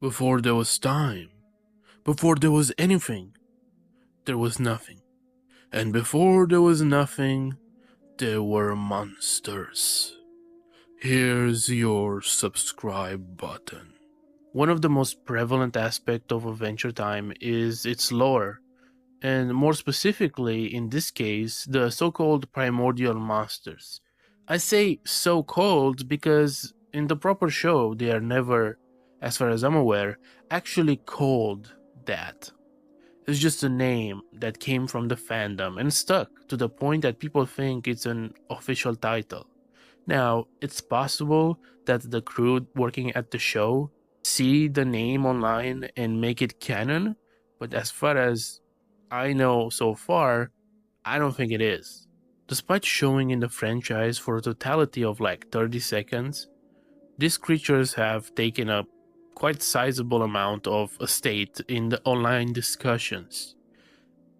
Before there was time, before there was anything, there was nothing. And before there was nothing, there were monsters. Here's your subscribe button. One of the most prevalent aspects of Adventure Time is its lore, and more specifically, in this case, the so-called primordial monsters. I say so-called because in the proper show, they are never, as far as I'm aware, actually called that. It's just a name that came from the fandom and stuck to the point that people think it's an official title. Now, it's possible that the crew working at the show see the name online and make it canon, but as far as I know so far, I don't think it is. Despite showing in the franchise for a totality of like 30 seconds, these creatures have taken a quite sizable amount of estate in the online discussions.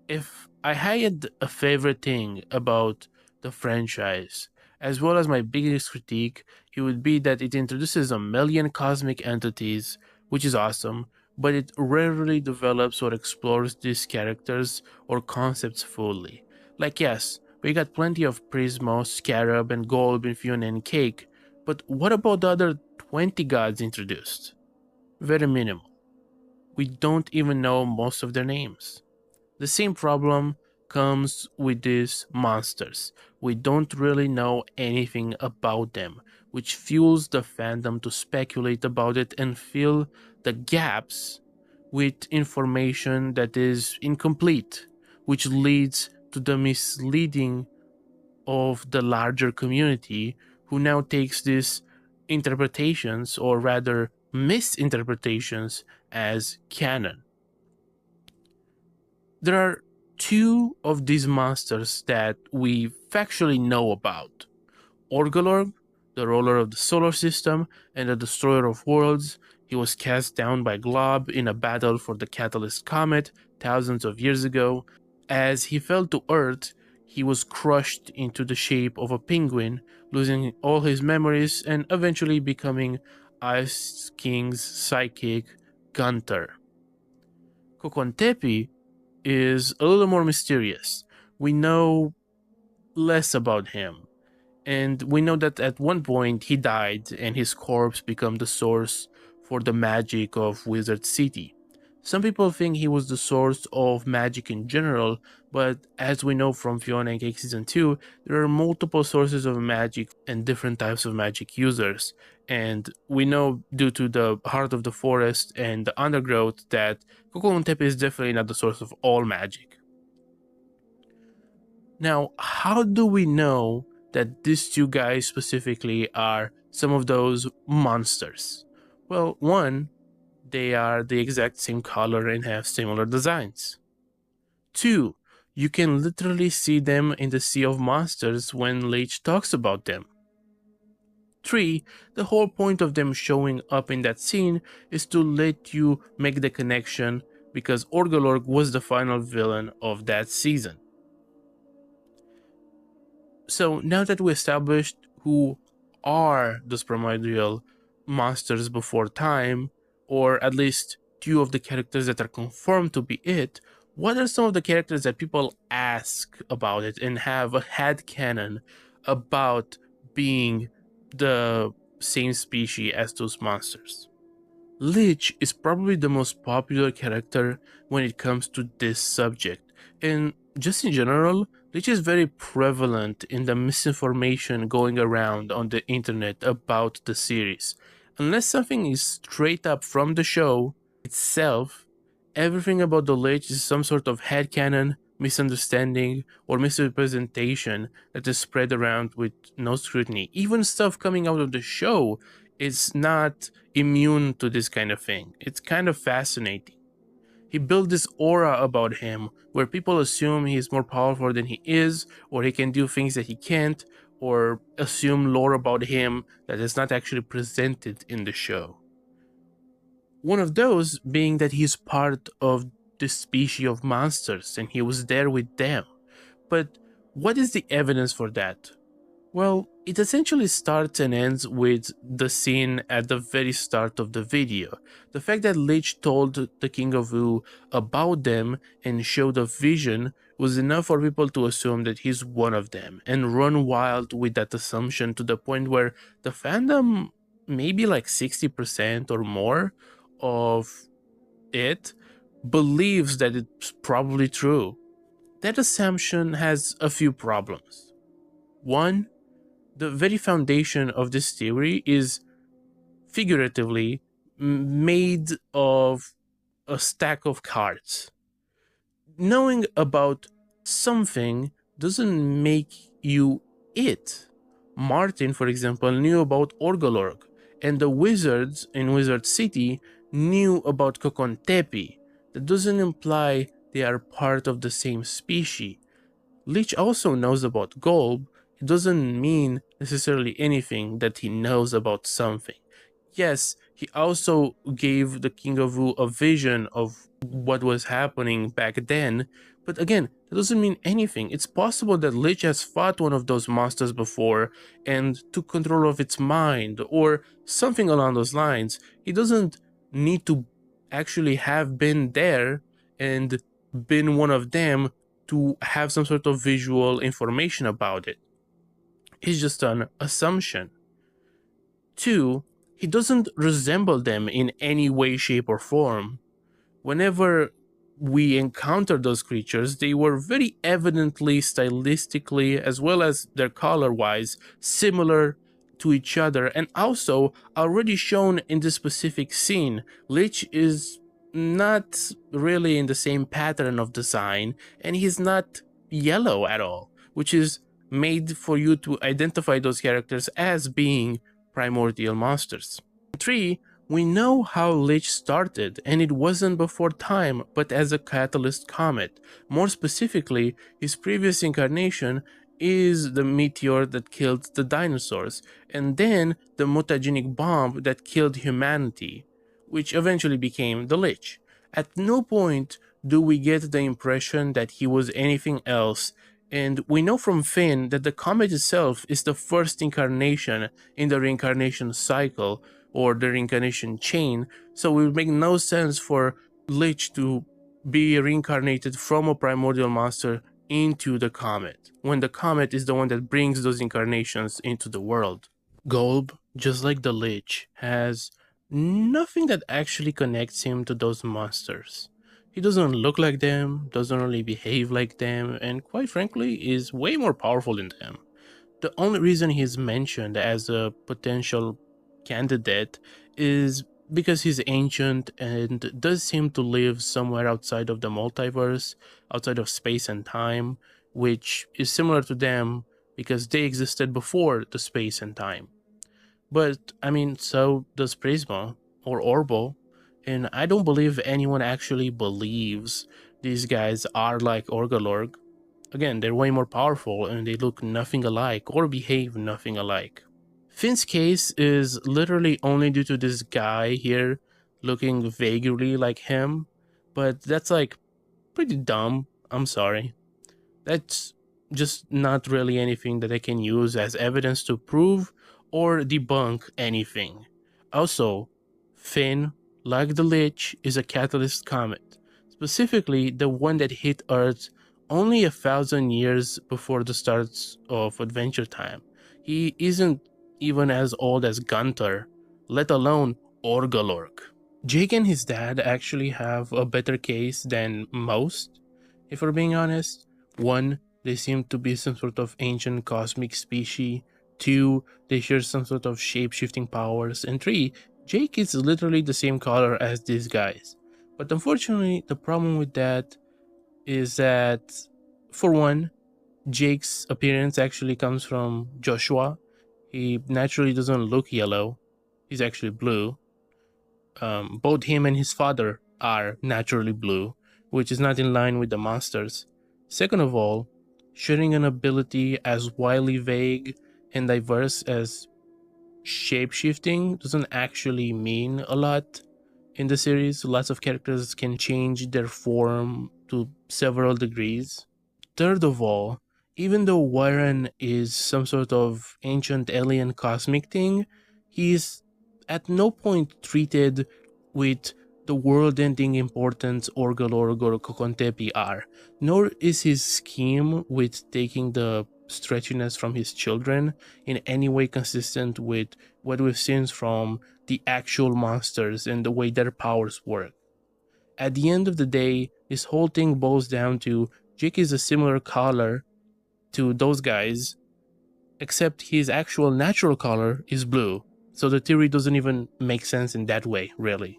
If I had a favorite thing about the franchise, as well as my biggest critique, it would be that it introduces a million cosmic entities, which is awesome, but it rarely develops or explores these characters or concepts fully. Like yes, we got plenty of Prismo, Scarab, and Golb in Fiona and Cake, but what about the other 20 gods introduced? Very minimal. We don't even know most of their names. The same problem comes with these monsters. We don't really know anything about them, which fuels the fandom to speculate about it and fill the gaps with information that is incomplete, which leads to the misleading of the larger community who now takes these interpretations, or rather misinterpretations, as canon. There are two of these monsters that we factually know about. Orgolorg, the ruler of the solar system and the destroyer of worlds. He was cast down by Glob in a battle for the Catalyst Comet thousands of years ago. As he fell to Earth, he was crushed into the shape of a penguin, losing all his memories and eventually becoming Ice King's sidekick, Gunter. Kokontepi is a little more mysterious. We know less about him, and we know that at one point he died and his corpse became the source for the magic of Wizard City. Some people think he was the source of magic in general, but as we know from Fiona and Cake Season 2, there are multiple sources of magic and different types of magic users. And we know due to the heart of the forest and the undergrowth that Kokolontepe is definitely not the source of all magic. Now, how do we know that these two guys specifically are some of those monsters? Well, one, they are the exact same color and have similar designs. Two, you can literally see them in the Sea of Monsters when Lich talks about them. 3. The whole point of them showing up in that scene is to let you make the connection because Orgolorg was the final villain of that season. So now that we established who are those primordial monsters before time, or at least two of the characters that are confirmed to be it, what are some of the characters that people ask about it and have a headcanon about being the same species as those monsters? Lich is probably the most popular character when it comes to this subject, and just in general, Lich is very prevalent in the misinformation going around on the internet about the series. Unless something is straight up from the show itself, everything about the Lich is some sort of headcanon, misunderstanding, or misrepresentation that is spread around with no scrutiny. Even stuff coming out of the show is not immune to this kind of thing. It's kind of fascinating. He built this aura about him where people assume he's more powerful than he is, or he can do things that he can't, or assume lore about him that is not actually presented in the show. One of those being that he's part of this species of monsters and he was there with them. But what is the evidence for that? Well, It essentially starts and ends with the scene at the very start of the video. The fact that Lich told the King of Wu about them and showed a vision was enough for people to assume that he's one of them and run wild with that assumption to the point where the fandom, maybe like 60% or more of it, believes that it's probably true. That assumption has a few problems. One, the very foundation of this theory is figuratively made of a stack of cards. Knowing about something doesn't make you it. Martin, for example, knew about Orgolorg, and the wizards in Wizard City knew about Kokontepi. That doesn't imply they are part of the same species. Lich also knows about golb. It doesn't mean necessarily anything that he knows about something. Yes, he also gave the King of Wu a vision of what was happening back then, but again, that doesn't mean anything. It's possible that Lich has fought one of those monsters before and took control of its mind, or something along those lines. He doesn't need to actually have been there and been one of them to have some sort of visual information about it. It's just an assumption. Two, he doesn't resemble them in any way, shape, or form. Whenever we encounter those creatures, they were very evidently, stylistically, as well as their color wise, similar to each other, and also already shown in this specific scene. Lich is not really in the same pattern of design, and he's not yellow at all, which is made for you to identify those characters as being primordial monsters. 3. We know how Lich started, and it wasn't before time, but as a catalyst comet. More specifically, his previous incarnation is the meteor that killed the dinosaurs, and then the mutagenic bomb that killed humanity, which eventually became the Lich. At no point do we get the impression that he was anything else, and we know from Finn that the comet itself is the first incarnation in the reincarnation cycle, or the reincarnation chain, so it would make no sense for Lich to be reincarnated from a primordial monster into the comet, when the comet is the one that brings those incarnations into the world. Golb, just like the Lich, has nothing that actually connects him to those monsters. He doesn't look like them, doesn't really behave like them, and quite frankly is way more powerful than them. The only reason he's mentioned as a potential candidate is because he's ancient and does seem to live somewhere outside of the multiverse, outside of space and time, which is similar to them because they existed before the space and time. But I mean, so does Prisma or Orbo, and I don't believe anyone actually believes these guys are like Orgalorg. Again, they're way more powerful and they look nothing alike or behave nothing alike. Finn's case is literally only due to this guy here looking vaguely like him, but that's like pretty dumb. I'm sorry. That's just not really anything that I can use as evidence to prove or debunk anything. Also, Finn, like the Lich, is a catalyst comet, specifically the one that hit Earth only 1,000 years before the start of Adventure Time. He isn't even as old as Gunter, let alone Orgalorg. Jake and his dad actually have a better case than most, if we're being honest. One, they seem to be some sort of ancient cosmic species. Two, they share some sort of shape-shifting powers. And three, Jake is literally the same color as these guys. But unfortunately, the problem with that is that, for one, Jake's appearance actually comes from Joshua. He naturally doesn't look yellow. He's actually blue. Both him and his father are naturally blue, which is not in line with the monsters. Second of all, sharing an ability as wildly vague and diverse as shapeshifting doesn't actually mean a lot in the series. Lots of characters can change their form to several degrees. Third of all, Even though Warren is some sort of ancient alien cosmic thing, he's at no point treated with the world-ending importance Orgolorg or Kokontepi are, nor is his scheme with taking the stretchiness from his children in any way consistent with what we've seen from the actual monsters and the way their powers work. At the end of the day, this whole thing boils down to Jake is a similar color to those guys, except his actual natural color is blue. So the theory doesn't even make sense in that way, really.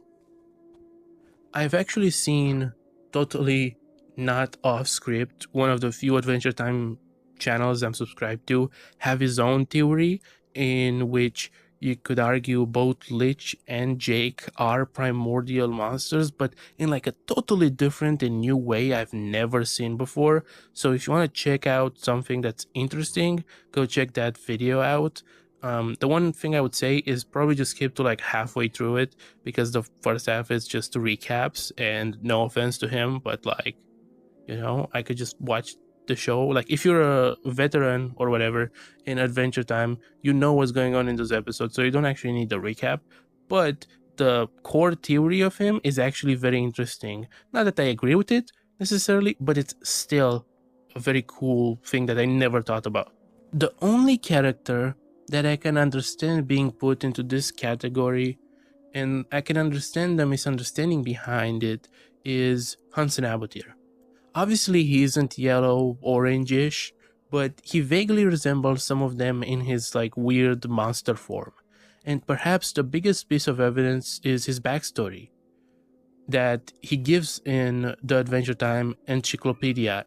I've actually seen, totally not off script, one of the few Adventure Time channels I'm subscribed to have his own theory in which you could argue both Lich and Jake are primordial monsters, but in like a totally different and new way I've never seen before. So if you want to check out something that's interesting, go check that video out. The one thing I would say is probably just skip to like halfway through it, because the first half is just recaps, and no offense to him, but like, you know, I could just watch the show. Like if you're a veteran or whatever in Adventure Time, you know what's going on in those episodes, so you don't actually need the recap. But the core theory of him is actually very interesting. Not that I agree with it necessarily, but it's still a very cool thing that I never thought about. The only character that I can understand being put into this category, and I can understand the misunderstanding behind it, is Hunson Abadeer. Obviously, he isn't yellow, orangish, but he vaguely resembles some of them in his like weird monster form. And perhaps the biggest piece of evidence is his backstory that he gives in the Adventure Time encyclopedia,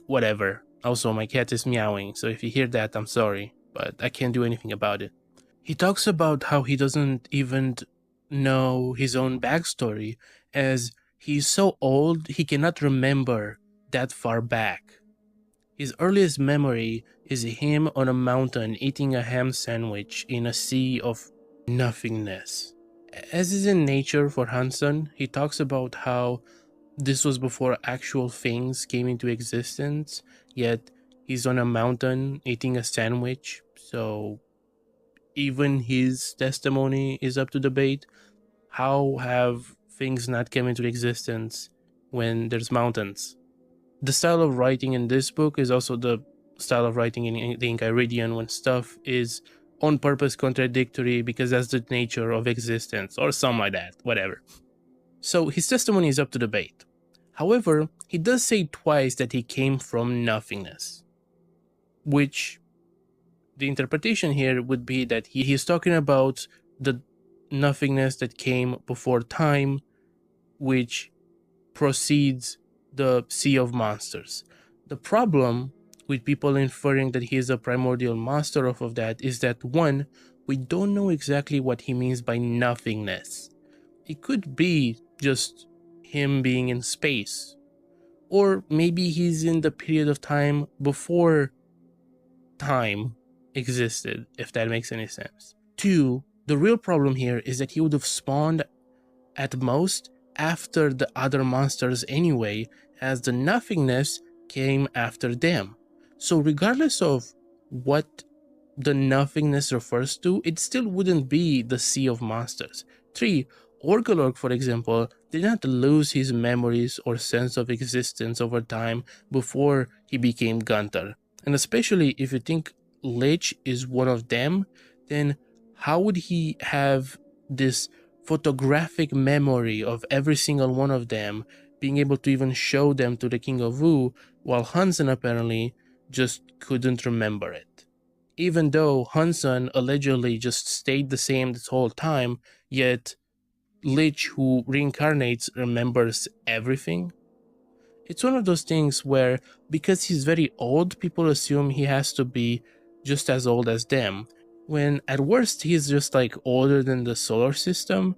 whatever. Also, my cat is meowing, so if you hear that, I'm sorry, but I can't do anything about it. He talks about how he doesn't even know his own backstory, as he's so old he cannot remember that far back. His earliest memory is him on a mountain eating a ham sandwich in a sea of nothingness. As is in nature for Hunson, he talks about how this was before actual things came into existence, yet he's on a mountain eating a sandwich, so even his testimony is up to debate. How have things not come into existence when there's mountains? The style of writing in this book is also the style of writing in the Enchiridion, when stuff is on purpose contradictory because that's the nature of existence, or something like that, whatever. So his testimony is up to debate. However, he does say twice that he came from nothingness, which the interpretation here would be that he's talking about the nothingness that came before time, which precedes the Sea of Monsters. The problem with people inferring that he is a primordial monster off of that is that, one, we don't know exactly what he means by nothingness. It could be just him being in space, or maybe he's in the period of time before time existed, if that makes any sense. Two, the real problem here is that he would have spawned at most after the other monsters anyway, as the nothingness came after them. So regardless of what the nothingness refers to, it still wouldn't be the Sea of Monsters. 3. Orgolorg, for example, did not lose his memories or sense of existence over time before he became Gunther. And especially if you think Lich is one of them, then how would he have this photographic memory of every single one of them, being able to even show them to the King of Wu, while Hunson apparently just couldn't remember it? Even though Hunson allegedly just stayed the same this whole time, yet Lich, who reincarnates, remembers everything. It's one of those things where, because he's very old, people assume he has to be just as old as them, when at worst he's just like older than the solar system,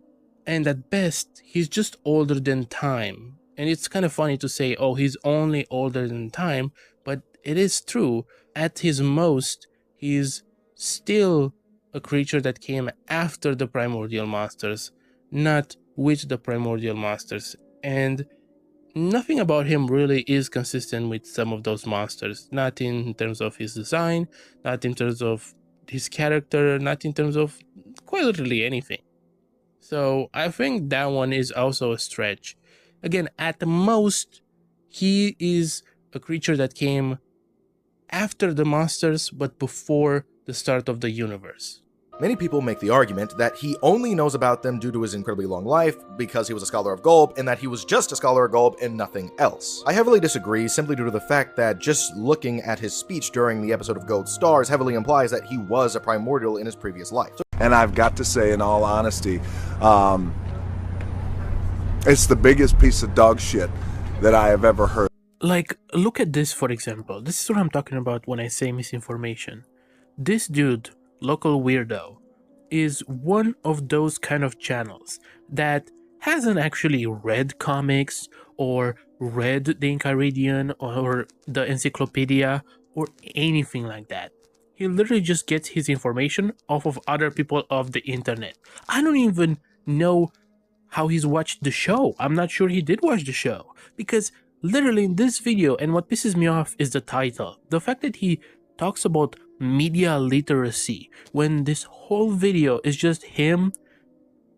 and at best he's just older than time. And it's kind of funny to say, oh, he's only older than time, but it is true. At his most, he's still a creature that came after the primordial monsters, not with the primordial monsters. And nothing about him really is consistent with some of those monsters. Not in terms of his design, not in terms of his character, not in terms of quite literally anything. So I think that one is also a stretch. Again, at the most, he is a creature that came after the monsters, but before the start of the universe. Many people make the argument that he only knows about them due to his incredibly long life, because he was a scholar of golb, and that he was just a scholar of golb and nothing else. I heavily disagree, simply due to the fact that just looking at his speech during the episode of Gold Stars heavily implies that he was a primordial in his previous life. And I've got to say, in all honesty, it's the biggest piece of dog shit that I have ever heard. Like, look at this, for example. This is what I'm talking about when I say misinformation. This dude, Local Weirdo, is one of those kind of channels that hasn't actually read comics or read the Enchiridion or the Encyclopedia or anything like that. He literally just gets his information off of other people of the internet. I don't even know how he's watched the show. I'm not sure he did watch the show, because literally in this video, and what pisses me off is the title. The fact that he talks about media literacy when this whole video is just him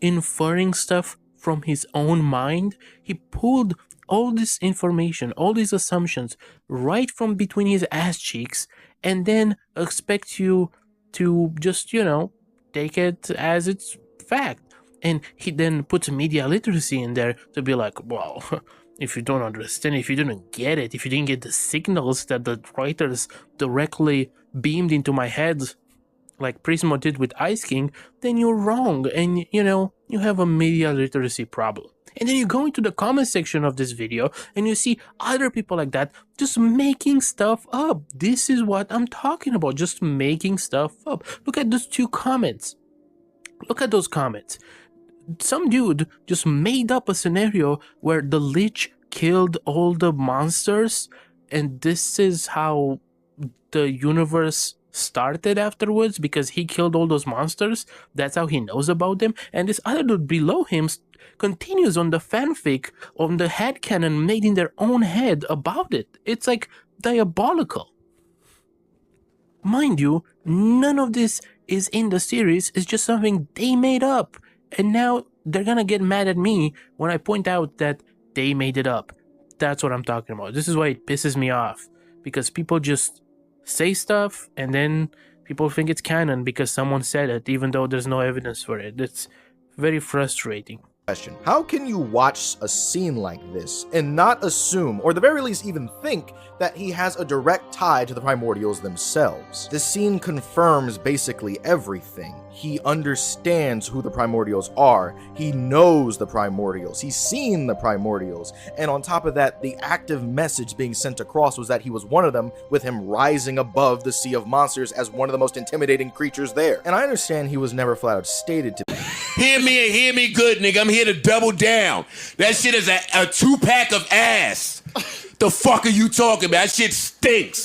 inferring stuff from his own mind. He pulled all this information, all these assumptions right from between his ass cheeks, and then expects you to just, take it as it's fact. And he then puts media literacy in there to be like, well, if you don't understand, if you didn't get it, if you didn't get the signals that the writers directly beamed into my head, like Prismo did with Ice King, then you're wrong, and you have a media literacy problem. And then you go into the comment section of this video and you see other people like that just making stuff up. This is what I'm talking about, just making stuff up. Look at those two comments. Look at those comments. Some dude just made up a scenario where the Lich killed all the monsters, and this is how the universe started afterwards, because he killed all those monsters. That's how he knows about them. And this other dude below him continues on the fanfic, on the headcanon made in their own head about it. It's like diabolical. Mind you, none of this is in the series. It's just something they made up. And now they're gonna get mad at me when I point out that they made it up. That's what I'm talking about. This is why it pisses me off. Because people just say stuff and then people think it's canon because someone said it, even though there's no evidence for it. It's very frustrating. Question. How can you watch a scene like this and not assume, or at the very least even think, that he has a direct tie to the primordials themselves? This scene confirms basically everything. He understands who the primordials are. He knows the primordials. He's seen the primordials. And on top of that, the active message being sent across was that he was one of them, with him rising above the sea of monsters as one of the most intimidating creatures there. And I understand he was never flat out stated to be. Hear me and hear me good, nigga. I'm here to double down. That shit is a 2-pack of ass. The fuck are you talking about? That shit stinks.